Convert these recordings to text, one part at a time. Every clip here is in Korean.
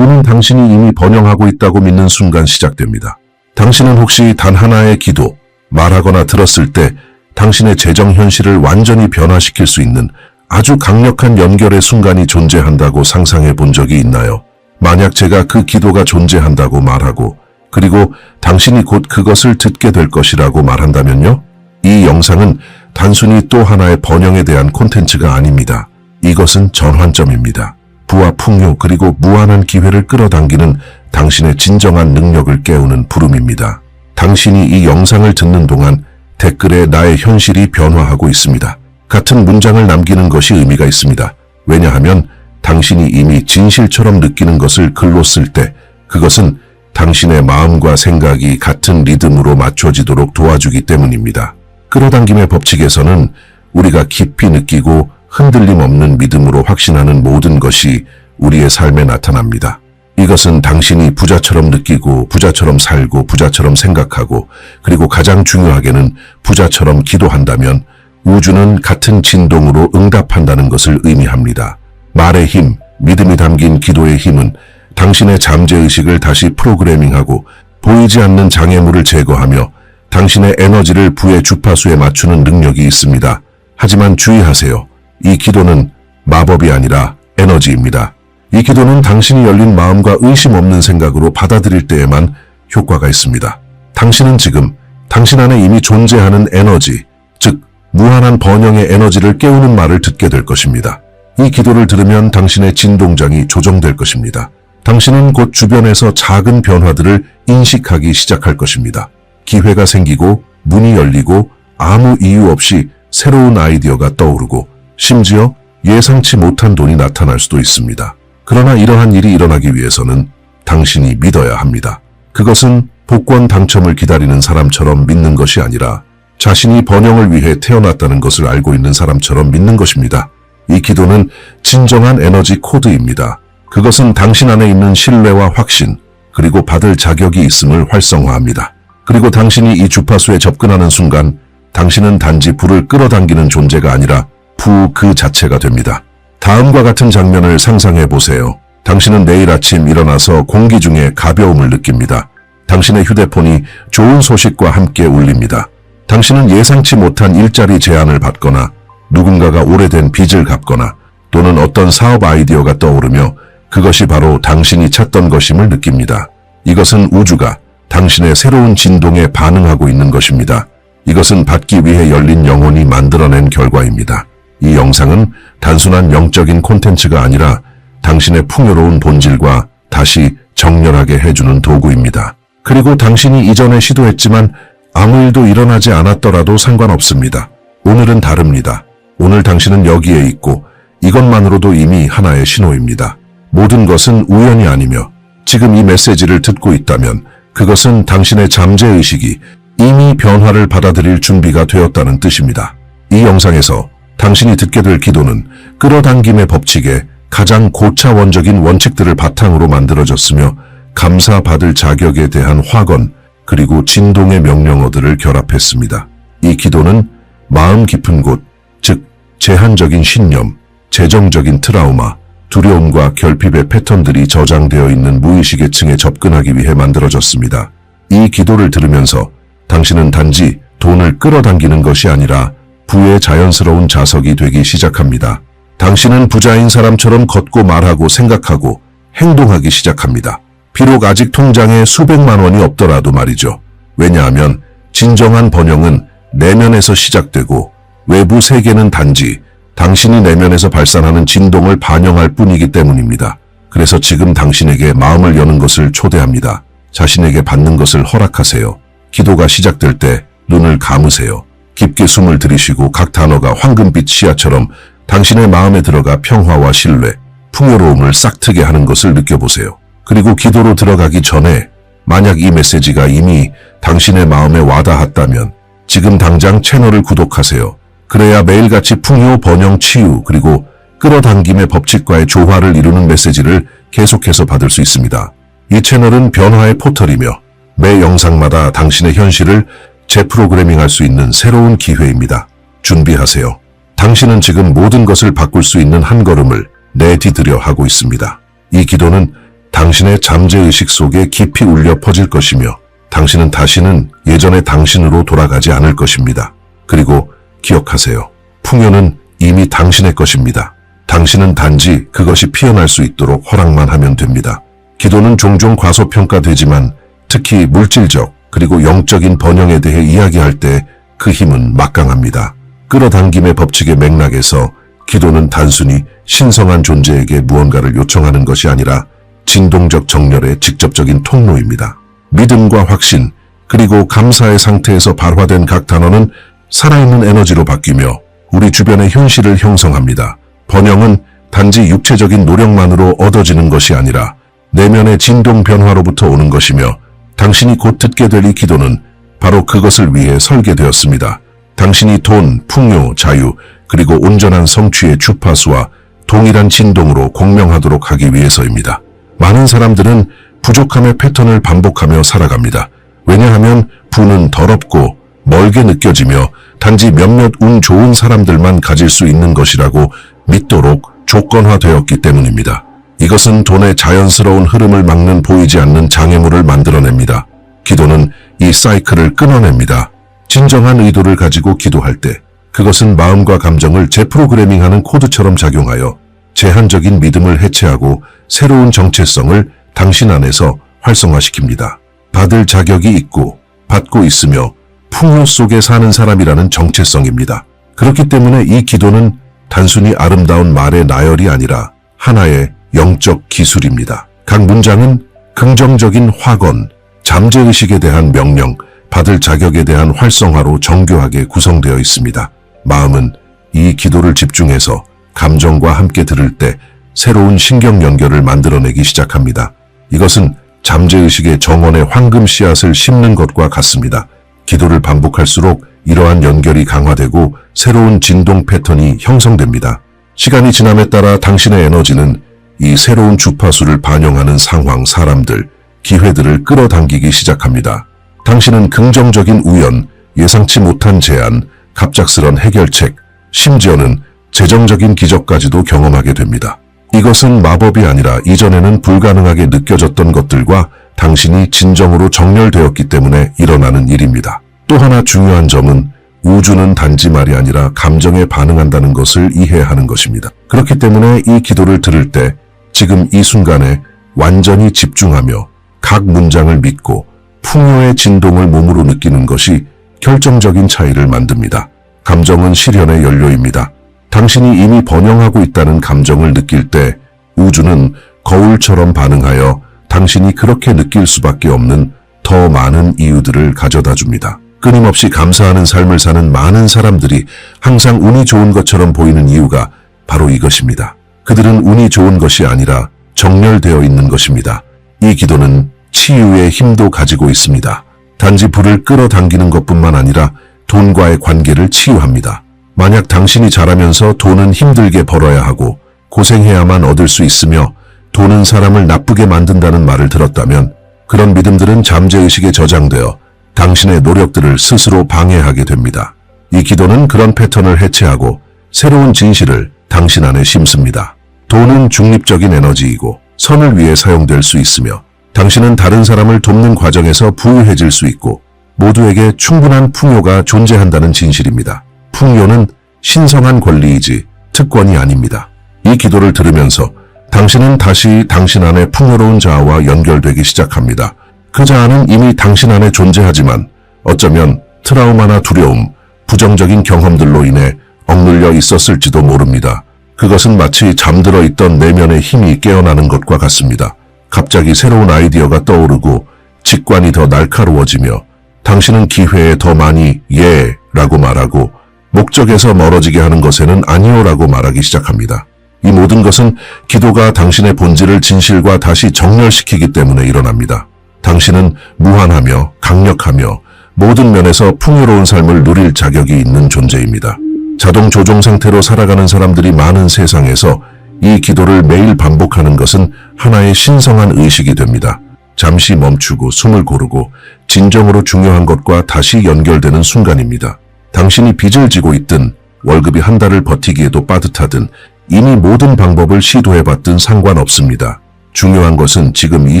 부는 당신이 이미 번영하고 있다고 믿는 순간 시작됩니다. 당신은 혹시 단 하나의 기도, 말하거나 들었을 때 당신의 재정 현실을 완전히 변화시킬 수 있는 아주 강력한 연결의 순간이 존재한다고 상상해 본 적이 있나요? 만약 제가 그 기도가 존재한다고 말하고 그리고 당신이 곧 그것을 듣게 될 것이라고 말한다면요? 이 영상은 단순히 또 하나의 번영에 대한 콘텐츠가 아닙니다. 이것은 전환점입니다. 부와 풍요 그리고 무한한 기회를 끌어당기는 당신의 진정한 능력을 깨우는 부름입니다. 당신이 이 영상을 듣는 동안 댓글에 나의 현실이 변화하고 있습니다. 같은 문장을 남기는 것이 의미가 있습니다. 왜냐하면 당신이 이미 진실처럼 느끼는 것을 글로 쓸 때 그것은 당신의 마음과 생각이 같은 리듬으로 맞춰지도록 도와주기 때문입니다. 끌어당김의 법칙에서는 우리가 깊이 느끼고 흔들림 없는 믿음으로 확신하는 모든 것이 우리의 삶에 나타납니다. 이것은 당신이 부자처럼 느끼고 부자처럼 살고 부자처럼 생각하고 그리고 가장 중요하게는 부자처럼 기도한다면 우주는 같은 진동으로 응답한다는 것을 의미합니다. 말의 힘, 믿음이 담긴 기도의 힘은 당신의 잠재의식을 다시 프로그래밍하고 보이지 않는 장애물을 제거하며 당신의 에너지를 부의 주파수에 맞추는 능력이 있습니다. 하지만 주의하세요. 이 기도는 마법이 아니라 에너지입니다. 이 기도는 당신이 열린 마음과 의심 없는 생각으로 받아들일 때에만 효과가 있습니다. 당신은 지금 당신 안에 이미 존재하는 에너지, 즉 무한한 번영의 에너지를 깨우는 말을 듣게 될 것입니다. 이 기도를 들으면 당신의 진동장이 조정될 것입니다. 당신은 곧 주변에서 작은 변화들을 인식하기 시작할 것입니다. 기회가 생기고 문이 열리고 아무 이유 없이 새로운 아이디어가 떠오르고 심지어 예상치 못한 돈이 나타날 수도 있습니다. 그러나 이러한 일이 일어나기 위해서는 당신이 믿어야 합니다. 그것은 복권 당첨을 기다리는 사람처럼 믿는 것이 아니라 자신이 번영을 위해 태어났다는 것을 알고 있는 사람처럼 믿는 것입니다. 이 기도는 진정한 에너지 코드입니다. 그것은 당신 안에 있는 신뢰와 확신, 그리고 받을 자격이 있음을 활성화합니다. 그리고 당신이 이 주파수에 접근하는 순간 당신은 단지 불을 끌어당기는 존재가 아니라 부 그 자체가 됩니다. 다음과 같은 장면을 상상해 보세요. 당신은 내일 아침 일어나서 공기 중에 가벼움을 느낍니다. 당신의 휴대폰이 좋은 소식과 함께 울립니다. 당신은 예상치 못한 일자리 제안을 받거나 누군가가 오래된 빚을 갚거나 또는 어떤 사업 아이디어가 떠오르며 그것이 바로 당신이 찾던 것임을 느낍니다. 이것은 우주가 당신의 새로운 진동에 반응하고 있는 것입니다. 이것은 받기 위해 열린 영혼이 만들어낸 결과입니다. 이 영상은 단순한 영적인 콘텐츠가 아니라 당신의 풍요로운 본질과 다시 정렬하게 해주는 도구입니다. 그리고 당신이 이전에 시도했지만 아무 일도 일어나지 않았더라도 상관없습니다. 오늘은 다릅니다. 오늘 당신은 여기에 있고 이것만으로도 이미 하나의 신호입니다. 모든 것은 우연이 아니며 지금 이 메시지를 듣고 있다면 그것은 당신의 잠재의식이 이미 변화를 받아들일 준비가 되었다는 뜻입니다. 이 영상에서 당신이 듣게 될 기도는 끌어당김의 법칙에 가장 고차원적인 원칙들을 바탕으로 만들어졌으며 감사받을 자격에 대한 확언 그리고 진동의 명령어들을 결합했습니다. 이 기도는 마음 깊은 곳, 즉 제한적인 신념, 재정적인 트라우마, 두려움과 결핍의 패턴들이 저장되어 있는 무의식의 층에 접근하기 위해 만들어졌습니다. 이 기도를 들으면서 당신은 단지 돈을 끌어당기는 것이 아니라 부의 자연스러운 자석이 되기 시작합니다. 당신은 부자인 사람처럼 걷고 말하고 생각하고 행동하기 시작합니다. 비록 아직 통장에 수백만 원이 없더라도 말이죠. 왜냐하면 진정한 번영은 내면에서 시작되고 외부 세계는 단지 당신이 내면에서 발산하는 진동을 반영할 뿐이기 때문입니다. 그래서 지금 당신에게 마음을 여는 것을 초대합니다. 자신에게 받는 것을 허락하세요. 기도가 시작될 때 눈을 감으세요. 깊게 숨을 들이쉬고 각 단어가 황금빛 시야처럼 당신의 마음에 들어가 평화와 신뢰, 풍요로움을 싹트게 하는 것을 느껴보세요. 그리고 기도로 들어가기 전에 만약 이 메시지가 이미 당신의 마음에 와닿았다면 지금 당장 채널을 구독하세요. 그래야 매일같이 풍요, 번영, 치유, 그리고 끌어당김의 법칙과의 조화를 이루는 메시지를 계속해서 받을 수 있습니다. 이 채널은 변화의 포털이며 매 영상마다 당신의 현실을 재프로그래밍할 수 있는 새로운 기회입니다. 준비하세요. 당신은 지금 모든 것을 바꿀 수 있는 한 걸음을 내디디려 하고 있습니다. 이 기도는 당신의 잠재의식 속에 깊이 울려 퍼질 것이며 당신은 다시는 예전의 당신으로 돌아가지 않을 것입니다. 그리고 기억하세요. 풍요는 이미 당신의 것입니다. 당신은 단지 그것이 피어날 수 있도록 허락만 하면 됩니다. 기도는 종종 과소평가되지만 특히 물질적 그리고 영적인 번영에 대해 이야기할 때 그 힘은 막강합니다. 끌어당김의 법칙의 맥락에서 기도는 단순히 신성한 존재에게 무언가를 요청하는 것이 아니라 진동적 정렬의 직접적인 통로입니다. 믿음과 확신, 그리고 감사의 상태에서 발화된 각 단어는 살아있는 에너지로 바뀌며 우리 주변의 현실을 형성합니다. 번영은 단지 육체적인 노력만으로 얻어지는 것이 아니라 내면의 진동 변화로부터 오는 것이며 당신이 곧 듣게 될 이 기도는 바로 그것을 위해 설계되었습니다. 당신이 돈, 풍요, 자유, 그리고 온전한 성취의 주파수와 동일한 진동으로 공명하도록 하기 위해서입니다. 많은 사람들은 부족함의 패턴을 반복하며 살아갑니다. 왜냐하면 부는 더럽고 멀게 느껴지며 단지 몇몇 운 좋은 사람들만 가질 수 있는 것이라고 믿도록 조건화되었기 때문입니다. 이것은 돈의 자연스러운 흐름을 막는 보이지 않는 장애물을 만들어냅니다. 기도는 이 사이클을 끊어냅니다. 진정한 의도를 가지고 기도할 때 그것은 마음과 감정을 재프로그래밍하는 코드처럼 작용하여 제한적인 믿음을 해체하고 새로운 정체성을 당신 안에서 활성화시킵니다. 받을 자격이 있고 받고 있으며 풍요 속에 사는 사람이라는 정체성입니다. 그렇기 때문에 이 기도는 단순히 아름다운 말의 나열이 아니라 하나의 영적 기술입니다. 각 문장은 긍정적인 확언, 잠재의식에 대한 명령, 받을 자격에 대한 활성화로 정교하게 구성되어 있습니다. 마음은 이 기도를 집중해서 감정과 함께 들을 때 새로운 신경 연결을 만들어내기 시작합니다. 이것은 잠재의식의 정원에 황금 씨앗을 심는 것과 같습니다. 기도를 반복할수록 이러한 연결이 강화되고 새로운 진동 패턴이 형성됩니다. 시간이 지남에 따라 당신의 에너지는 이 새로운 주파수를 반영하는 상황, 사람들, 기회들을 끌어당기기 시작합니다. 당신은 긍정적인 우연, 예상치 못한 제안, 갑작스런 해결책, 심지어는 재정적인 기적까지도 경험하게 됩니다. 이것은 마법이 아니라 이전에는 불가능하게 느껴졌던 것들과 당신이 진정으로 정렬되었기 때문에 일어나는 일입니다. 또 하나 중요한 점은 우주는 단지 말이 아니라 감정에 반응한다는 것을 이해하는 것입니다. 그렇기 때문에 이 기도를 들을 때 지금 이 순간에 완전히 집중하며 각 문장을 믿고 풍요의 진동을 몸으로 느끼는 것이 결정적인 차이를 만듭니다. 감정은 실현의 연료입니다. 당신이 이미 번영하고 있다는 감정을 느낄 때 우주는 거울처럼 반응하여 당신이 그렇게 느낄 수밖에 없는 더 많은 이유들을 가져다 줍니다. 끊임없이 감사하는 삶을 사는 많은 사람들이 항상 운이 좋은 것처럼 보이는 이유가 바로 이것입니다. 그들은 운이 좋은 것이 아니라 정렬되어 있는 것입니다. 이 기도는 치유의 힘도 가지고 있습니다. 단지 불을 끌어당기는 것뿐만 아니라 돈과의 관계를 치유합니다. 만약 당신이 자라면서 돈은 힘들게 벌어야 하고 고생해야만 얻을 수 있으며 돈은 사람을 나쁘게 만든다는 말을 들었다면 그런 믿음들은 잠재의식에 저장되어 당신의 노력들을 스스로 방해하게 됩니다. 이 기도는 그런 패턴을 해체하고 새로운 진실을 당신 안에 심습니다. 돈은 중립적인 에너지이고 선을 위해 사용될 수 있으며 당신은 다른 사람을 돕는 과정에서 부유해질 수 있고 모두에게 충분한 풍요가 존재한다는 진실입니다. 풍요는 신성한 권리이지 특권이 아닙니다. 이 기도를 들으면서 당신은 다시 당신 안에 풍요로운 자아와 연결되기 시작합니다. 그 자아는 이미 당신 안에 존재하지만 어쩌면 트라우마나 두려움, 부정적인 경험들로 인해 억눌려 있었을지도 모릅니다. 그것은 마치 잠들어 있던 내면의 힘이 깨어나는 것과 같습니다. 갑자기 새로운 아이디어가 떠오르고 직관이 더 날카로워지며 당신은 기회에 더 많이 예 라고 말하고 목적에서 멀어지게 하는 것에는 아니요 라고 말하기 시작합니다. 이 모든 것은 기도가 당신의 본질을 진실과 다시 정렬시키기 때문에 일어납니다. 당신은 무한하며 강력하며 모든 면에서 풍요로운 삶을 누릴 자격이 있는 존재입니다. 자동 조종 상태로 살아가는 사람들이 많은 세상에서 이 기도를 매일 반복하는 것은 하나의 신성한 의식이 됩니다. 잠시 멈추고 숨을 고르고 진정으로 중요한 것과 다시 연결되는 순간입니다. 당신이 빚을 지고 있든 월급이 한 달을 버티기에도 빠듯하든 이미 모든 방법을 시도해봤든 상관없습니다. 중요한 것은 지금 이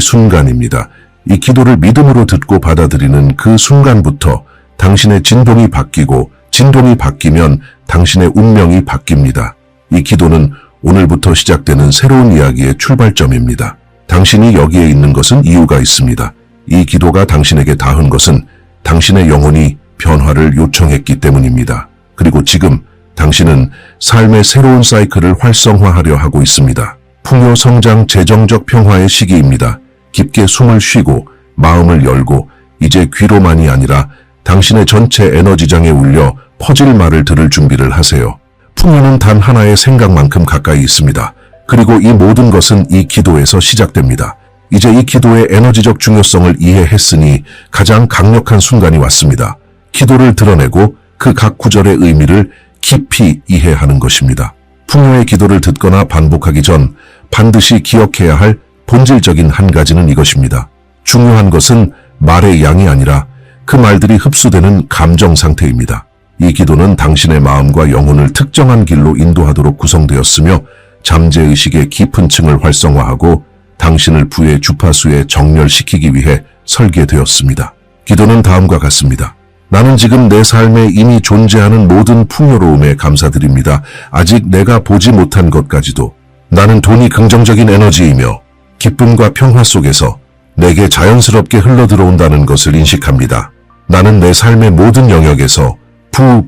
순간입니다. 이 기도를 믿음으로 듣고 받아들이는 그 순간부터 당신의 진동이 바뀌고 진동이 바뀌면 당신의 운명이 바뀝니다. 이 기도는 오늘부터 시작되는 새로운 이야기의 출발점입니다. 당신이 여기에 있는 것은 이유가 있습니다. 이 기도가 당신에게 닿은 것은 당신의 영혼이 변화를 요청했기 때문입니다. 그리고 지금 당신은 삶의 새로운 사이클을 활성화하려 하고 있습니다. 풍요 성장 재정적 평화의 시기입니다. 깊게 숨을 쉬고 마음을 열고 이제 귀로만이 아니라 당신의 전체 에너지장에 울려 퍼질 말을 들을 준비를 하세요. 풍요는 단 하나의 생각만큼 가까이 있습니다. 그리고 이 모든 것은 이 기도에서 시작됩니다. 이제 이 기도의 에너지적 중요성을 이해했으니 가장 강력한 순간이 왔습니다. 기도를 드러내고 그 각 구절의 의미를 깊이 이해하는 것입니다. 풍요의 기도를 듣거나 반복하기 전 반드시 기억해야 할 본질적인 한 가지는 이것입니다. 중요한 것은 말의 양이 아니라 그 말들이 흡수되는 감정 상태입니다. 이 기도는 당신의 마음과 영혼을 특정한 길로 인도하도록 구성되었으며 잠재의식의 깊은 층을 활성화하고 당신을 부의 주파수에 정렬시키기 위해 설계되었습니다. 기도는 다음과 같습니다. 나는 지금 내 삶에 이미 존재하는 모든 풍요로움에 감사드립니다. 아직 내가 보지 못한 것까지도. 나는 돈이 긍정적인 에너지이며 기쁨과 평화 속에서 내게 자연스럽게 흘러들어온다는 것을 인식합니다. 나는 내 삶의 모든 영역에서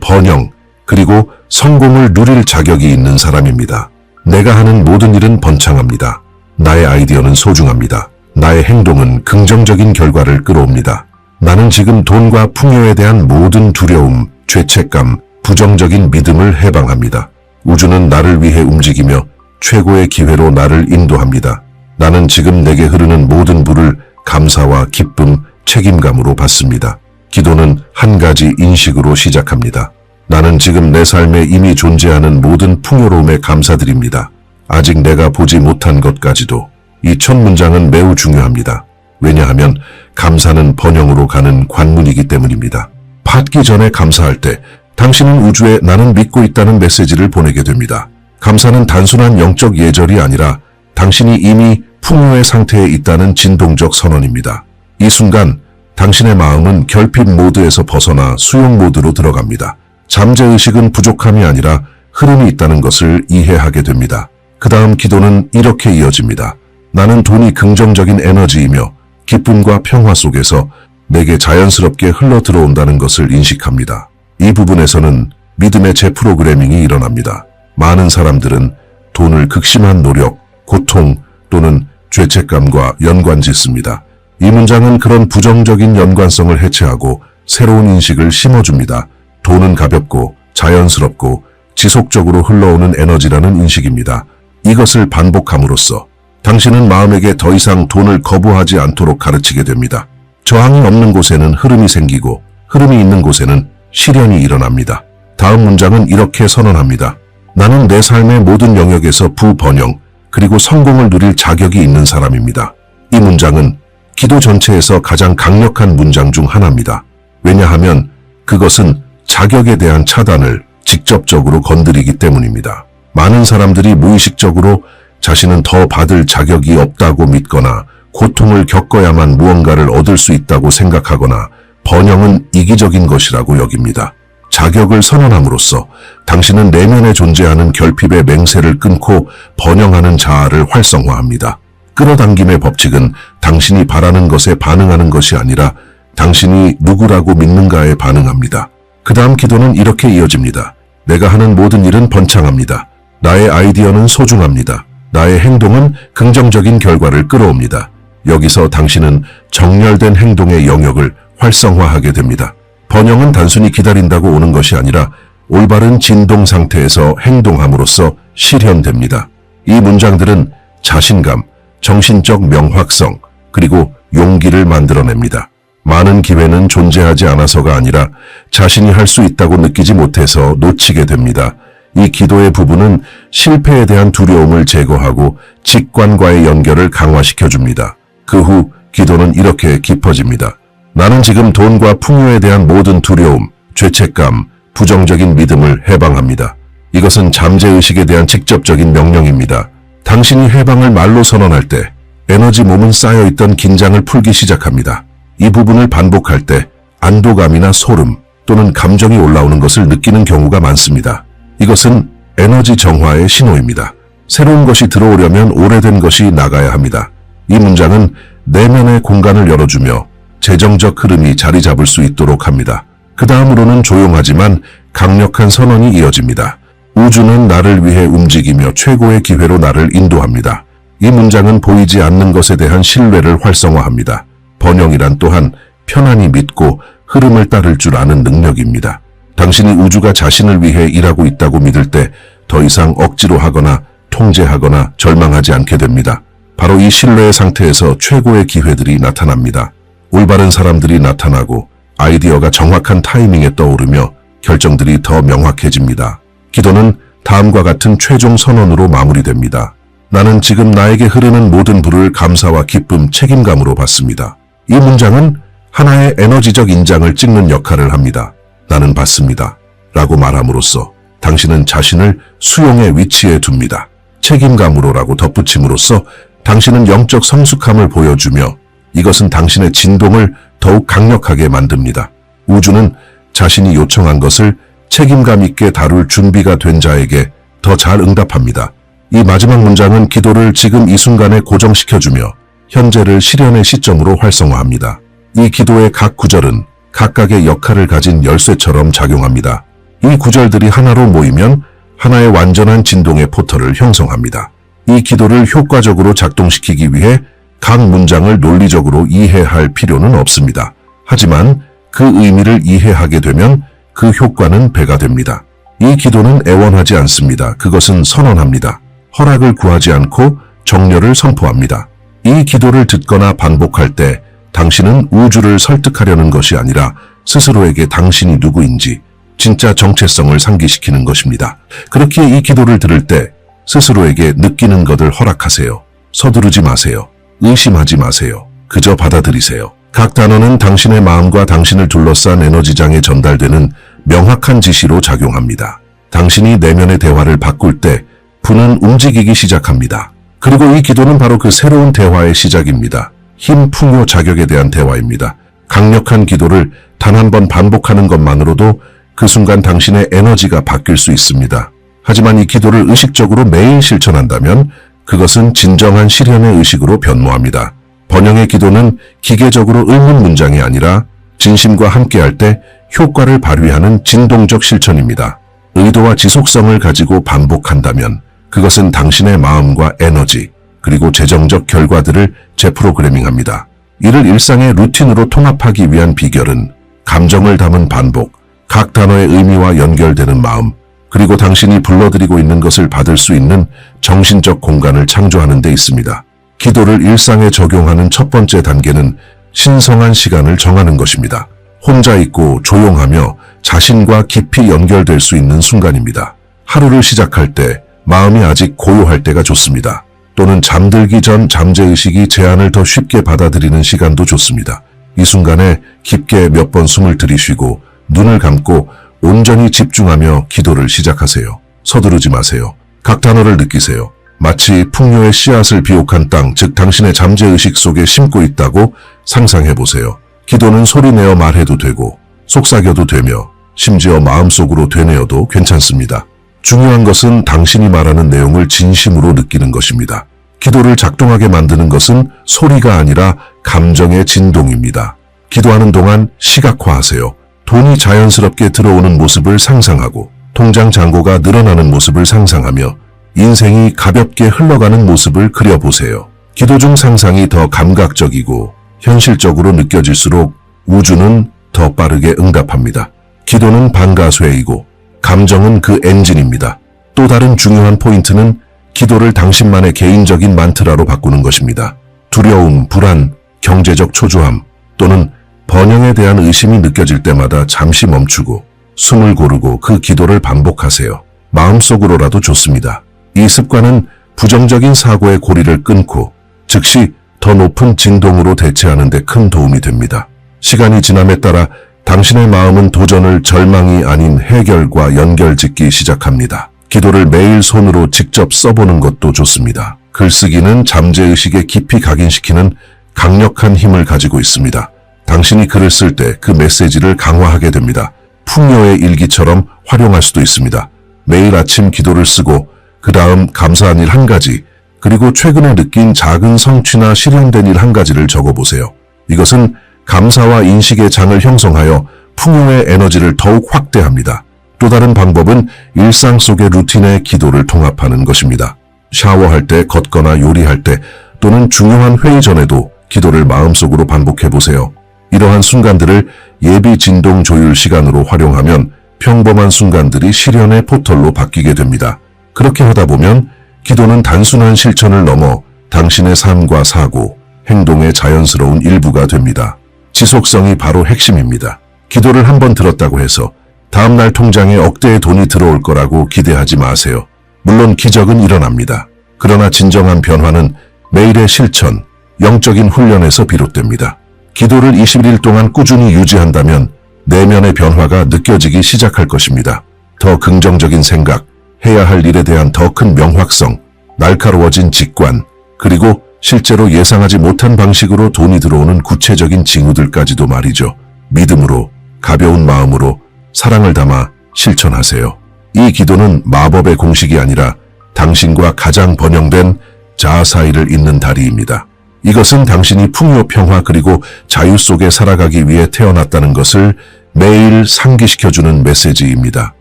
번영, 그리고 성공을 누릴 자격이 있는 사람입니다. 내가 하는 모든 일은 번창합니다. 나의 아이디어는 소중합니다. 나의 행동은 긍정적인 결과를 끌어옵니다. 나는 지금 돈과 풍요에 대한 모든 두려움, 죄책감, 부정적인 믿음을 해방합니다. 우주는 나를 위해 움직이며 최고의 기회로 나를 인도합니다. 나는 지금 내게 흐르는 모든 물을 감사와 기쁨, 책임감으로 받습니다. 기도는 한 가지 인식으로 시작합니다. 나는 지금 내 삶에 이미 존재하는 모든 풍요로움에 감사드립니다. 아직 내가 보지 못한 것까지도. 이 첫 문장은 매우 중요합니다. 왜냐하면 감사는 번영으로 가는 관문이기 때문입니다. 받기 전에 감사할 때 당신은 우주에 나는 믿고 있다는 메시지를 보내게 됩니다. 감사는 단순한 영적 예절이 아니라 당신이 이미 풍요의 상태에 있다는 진동적 선언입니다. 이 순간 당신의 마음은 결핍 모드에서 벗어나 수용 모드로 들어갑니다. 잠재의식은 부족함이 아니라 흐름이 있다는 것을 이해하게 됩니다. 그 다음 기도는 이렇게 이어집니다. 나는 돈이 긍정적인 에너지이며 기쁨과 평화 속에서 내게 자연스럽게 흘러들어온다는 것을 인식합니다. 이 부분에서는 믿음의 재프로그래밍이 일어납니다. 많은 사람들은 돈을 극심한 노력, 고통 또는 죄책감과 연관짓습니다. 이 문장은 그런 부정적인 연관성을 해체하고 새로운 인식을 심어줍니다. 돈은 가볍고 자연스럽고 지속적으로 흘러오는 에너지라는 인식입니다. 이것을 반복함으로써 당신은 마음에게 더 이상 돈을 거부하지 않도록 가르치게 됩니다. 저항이 없는 곳에는 흐름이 생기고 흐름이 있는 곳에는 실현이 일어납니다. 다음 문장은 이렇게 선언합니다. 나는 내 삶의 모든 영역에서 번영, 그리고 성공을 누릴 자격이 있는 사람입니다. 이 문장은 기도 전체에서 가장 강력한 문장 중 하나입니다. 왜냐하면 그것은 자격에 대한 차단을 직접적으로 건드리기 때문입니다. 많은 사람들이 무의식적으로 자신은 더 받을 자격이 없다고 믿거나 고통을 겪어야만 무언가를 얻을 수 있다고 생각하거나 번영은 이기적인 것이라고 여깁니다. 자격을 선언함으로써 당신은 내면에 존재하는 결핍의 맹세를 끊고 번영하는 자아를 활성화합니다. 끌어당김의 법칙은 당신이 바라는 것에 반응하는 것이 아니라 당신이 누구라고 믿는가에 반응합니다. 그 다음 기도는 이렇게 이어집니다. 내가 하는 모든 일은 번창합니다. 나의 아이디어는 소중합니다. 나의 행동은 긍정적인 결과를 끌어옵니다. 여기서 당신은 정렬된 행동의 영역을 활성화하게 됩니다. 번영은 단순히 기다린다고 오는 것이 아니라 올바른 진동 상태에서 행동함으로써 실현됩니다. 이 문장들은 자신감, 정신적 명확성, 그리고 용기를 만들어냅니다. 많은 기회는 존재하지 않아서가 아니라 자신이 할 수 있다고 느끼지 못해서 놓치게 됩니다. 이 기도의 부분은 실패에 대한 두려움을 제거하고 직관과의 연결을 강화시켜줍니다. 그 후 기도는 이렇게 깊어집니다. 나는 지금 돈과 풍요에 대한 모든 두려움, 죄책감, 부정적인 믿음을 해방합니다. 이것은 잠재의식에 대한 직접적인 명령입니다. 당신이 해방을 말로 선언할 때 에너지 몸은 쌓여있던 긴장을 풀기 시작합니다. 이 부분을 반복할 때 안도감이나 소름 또는 감정이 올라오는 것을 느끼는 경우가 많습니다. 이것은 에너지 정화의 신호입니다. 새로운 것이 들어오려면 오래된 것이 나가야 합니다. 이 문장은 내면의 공간을 열어주며 재정적 흐름이 자리 잡을 수 있도록 합니다. 그 다음으로는 조용하지만 강력한 선언이 이어집니다. 우주는 나를 위해 움직이며 최고의 기회로 나를 인도합니다. 이 문장은 보이지 않는 것에 대한 신뢰를 활성화합니다. 번영이란 또한 편안히 믿고 흐름을 따를 줄 아는 능력입니다. 당신이 우주가 자신을 위해 일하고 있다고 믿을 때 더 이상 억지로 하거나 통제하거나 절망하지 않게 됩니다. 바로 이 신뢰의 상태에서 최고의 기회들이 나타납니다. 올바른 사람들이 나타나고 아이디어가 정확한 타이밍에 떠오르며 결정들이 더 명확해집니다. 기도는 다음과 같은 최종 선언으로 마무리됩니다. 나는 지금 나에게 흐르는 모든 불을 감사와 기쁨, 책임감으로 받습니다. 이 문장은 하나의 에너지적 인장을 찍는 역할을 합니다. 나는 받습니다. 라고 말함으로써 당신은 자신을 수용의 위치에 둡니다. 책임감으로라고 덧붙임으로써 당신은 영적 성숙함을 보여주며 이것은 당신의 진동을 더욱 강력하게 만듭니다. 우주는 자신이 요청한 것을 책임감 있게 다룰 준비가 된 자에게 더 잘 응답합니다. 이 마지막 문장은 기도를 지금 이 순간에 고정시켜주며 현재를 실현의 시점으로 활성화합니다. 이 기도의 각 구절은 각각의 역할을 가진 열쇠처럼 작용합니다. 이 구절들이 하나로 모이면 하나의 완전한 진동의 포털을 형성합니다. 이 기도를 효과적으로 작동시키기 위해 각 문장을 논리적으로 이해할 필요는 없습니다. 하지만 그 의미를 이해하게 되면 그 효과는 배가 됩니다. 이 기도는 애원하지 않습니다. 그것은 선언합니다. 허락을 구하지 않고 정렬을 선포합니다. 이 기도를 듣거나 반복할 때 당신은 우주를 설득하려는 것이 아니라 스스로에게 당신이 누구인지 진짜 정체성을 상기시키는 것입니다. 그렇기에 이 기도를 들을 때 스스로에게 느끼는 것을 허락하세요. 서두르지 마세요. 의심하지 마세요. 그저 받아들이세요. 각 단어는 당신의 마음과 당신을 둘러싼 에너지장에 전달되는 명확한 지시로 작용합니다. 당신이 내면의 대화를 바꿀 때 분은 움직이기 시작합니다. 그리고 이 기도는 바로 그 새로운 대화의 시작입니다. 힘 풍요 자격에 대한 대화입니다. 강력한 기도를 단 한 번 반복하는 것만으로도 그 순간 당신의 에너지가 바뀔 수 있습니다. 하지만 이 기도를 의식적으로 매일 실천한다면 그것은 진정한 실현의 의식으로 변모합니다. 번영의 기도는 기계적으로 읊는 문장이 아니라 진심과 함께할 때 효과를 발휘하는 진동적 실천입니다. 의도와 지속성을 가지고 반복한다면 그것은 당신의 마음과 에너지 그리고 재정적 결과들을 재프로그래밍합니다. 이를 일상의 루틴으로 통합하기 위한 비결은 감정을 담은 반복, 각 단어의 의미와 연결되는 마음, 그리고 당신이 불러들이고 있는 것을 받을 수 있는 정신적 공간을 창조하는 데 있습니다. 기도를 일상에 적용하는 첫 번째 단계는 신성한 시간을 정하는 것입니다. 혼자 있고 조용하며 자신과 깊이 연결될 수 있는 순간입니다. 하루를 시작할 때 마음이 아직 고요할 때가 좋습니다. 또는 잠들기 전 잠재의식이 제안을 더 쉽게 받아들이는 시간도 좋습니다. 이 순간에 깊게 몇 번 숨을 들이쉬고 눈을 감고 온전히 집중하며 기도를 시작하세요. 서두르지 마세요. 각 단어를 느끼세요. 마치 풍요의 씨앗을 비옥한 땅, 즉 당신의 잠재의식 속에 심고 있다고 상상해보세요. 기도는 소리내어 말해도 되고 속삭여도 되며 심지어 마음속으로 되뇌어도 괜찮습니다. 중요한 것은 당신이 말하는 내용을 진심으로 느끼는 것입니다. 기도를 작동하게 만드는 것은 소리가 아니라 감정의 진동입니다. 기도하는 동안 시각화하세요. 돈이 자연스럽게 들어오는 모습을 상상하고 통장 잔고가 늘어나는 모습을 상상하며 인생이 가볍게 흘러가는 모습을 그려보세요. 기도 중 상상이 더 감각적이고 현실적으로 느껴질수록 우주는 더 빠르게 응답합니다. 기도는 반가쇠이고 감정은 그 엔진입니다. 또 다른 중요한 포인트는 기도를 당신만의 개인적인 만트라로 바꾸는 것입니다. 두려움, 불안, 경제적 초조함 또는 번영에 대한 의심이 느껴질 때마다 잠시 멈추고 숨을 고르고 그 기도를 반복하세요. 마음속으로라도 좋습니다. 이 습관은 부정적인 사고의 고리를 끊고 즉시 더 높은 진동으로 대체하는 데 큰 도움이 됩니다. 시간이 지남에 따라 당신의 마음은 도전을 절망이 아닌 해결과 연결짓기 시작합니다. 기도를 매일 손으로 직접 써보는 것도 좋습니다. 글쓰기는 잠재의식에 깊이 각인시키는 강력한 힘을 가지고 있습니다. 당신이 글을 쓸 때 그 메시지를 강화하게 됩니다. 풍요의 일기처럼 활용할 수도 있습니다. 매일 아침 기도를 쓰고 그 다음 감사한 일 한 가지, 그리고 최근에 느낀 작은 성취나 실현된 일 한 가지를 적어보세요. 이것은 감사와 인식의 장을 형성하여 풍요의 에너지를 더욱 확대합니다. 또 다른 방법은 일상 속의 루틴에 기도를 통합하는 것입니다. 샤워할 때, 걷거나 요리할 때, 또는 중요한 회의 전에도 기도를 마음속으로 반복해보세요. 이러한 순간들을 예비 진동 조율 시간으로 활용하면 평범한 순간들이 실현의 포털로 바뀌게 됩니다. 그렇게 하다 보면 기도는 단순한 실천을 넘어 당신의 삶과 사고, 행동의 자연스러운 일부가 됩니다. 지속성이 바로 핵심입니다. 기도를 한번 들었다고 해서 다음날 통장에 억대의 돈이 들어올 거라고 기대하지 마세요. 물론 기적은 일어납니다. 그러나 진정한 변화는 매일의 실천, 영적인 훈련에서 비롯됩니다. 기도를 21일 동안 꾸준히 유지한다면 내면의 변화가 느껴지기 시작할 것입니다. 더 긍정적인 생각, 해야 할 일에 대한 더 큰 명확성, 날카로워진 직관, 그리고 실제로 예상하지 못한 방식으로 돈이 들어오는 구체적인 징후들까지도 말이죠. 믿음으로, 가벼운 마음으로, 사랑을 담아 실천하세요. 이 기도는 마법의 공식이 아니라 당신과 가장 번영된 자아 사이를 잇는 다리입니다. 이것은 당신이 풍요, 평화, 그리고 자유 속에 살아가기 위해 태어났다는 것을 매일 상기시켜주는 메시지입니다.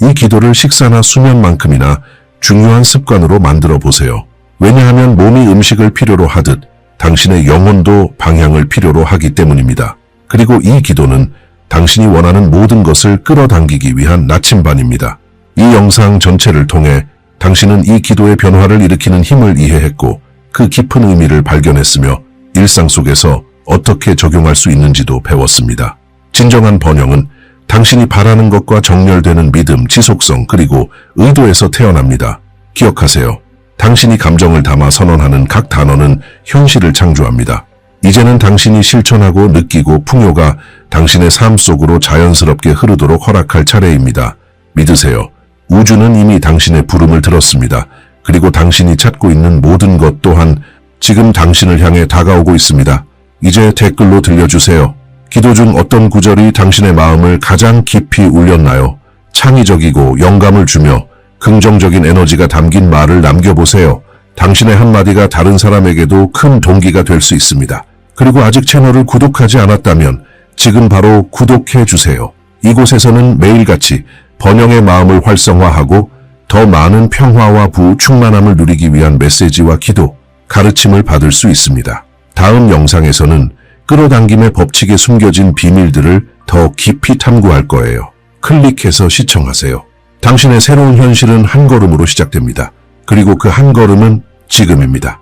이 기도를 식사나 수면만큼이나 중요한 습관으로 만들어 보세요. 왜냐하면 몸이 음식을 필요로 하듯 당신의 영혼도 방향을 필요로 하기 때문입니다. 그리고 이 기도는 당신이 원하는 모든 것을 끌어당기기 위한 나침반입니다. 이 영상 전체를 통해 당신은 이 기도의 변화를 일으키는 힘을 이해했고 그 깊은 의미를 발견했으며 일상 속에서 어떻게 적용할 수 있는지도 배웠습니다. 진정한 번영은 당신이 바라는 것과 정렬되는 믿음, 지속성, 그리고 의도에서 태어납니다. 기억하세요. 당신이 감정을 담아 선언하는 각 단어는 현실을 창조합니다. 이제는 당신이 실천하고 느끼고 풍요가 당신의 삶 속으로 자연스럽게 흐르도록 허락할 차례입니다. 믿으세요. 우주는 이미 당신의 부름을 들었습니다. 그리고 당신이 찾고 있는 모든 것 또한 지금 당신을 향해 다가오고 있습니다. 이제 댓글로 들려주세요. 기도 중 어떤 구절이 당신의 마음을 가장 깊이 울렸나요? 창의적이고 영감을 주며 긍정적인 에너지가 담긴 말을 남겨보세요. 당신의 한마디가 다른 사람에게도 큰 동기가 될 수 있습니다. 그리고 아직 채널을 구독하지 않았다면 지금 바로 구독해 주세요. 이곳에서는 매일같이 번영의 마음을 활성화하고 더 많은 평화와 충만함을 누리기 위한 메시지와 기도, 가르침을 받을 수 있습니다. 다음 영상에서는 끌어당김의 법칙에 숨겨진 비밀들을 더 깊이 탐구할 거예요. 클릭해서 시청하세요. 당신의 새로운 현실은 한 걸음으로 시작됩니다. 그리고 그 한 걸음은 지금입니다.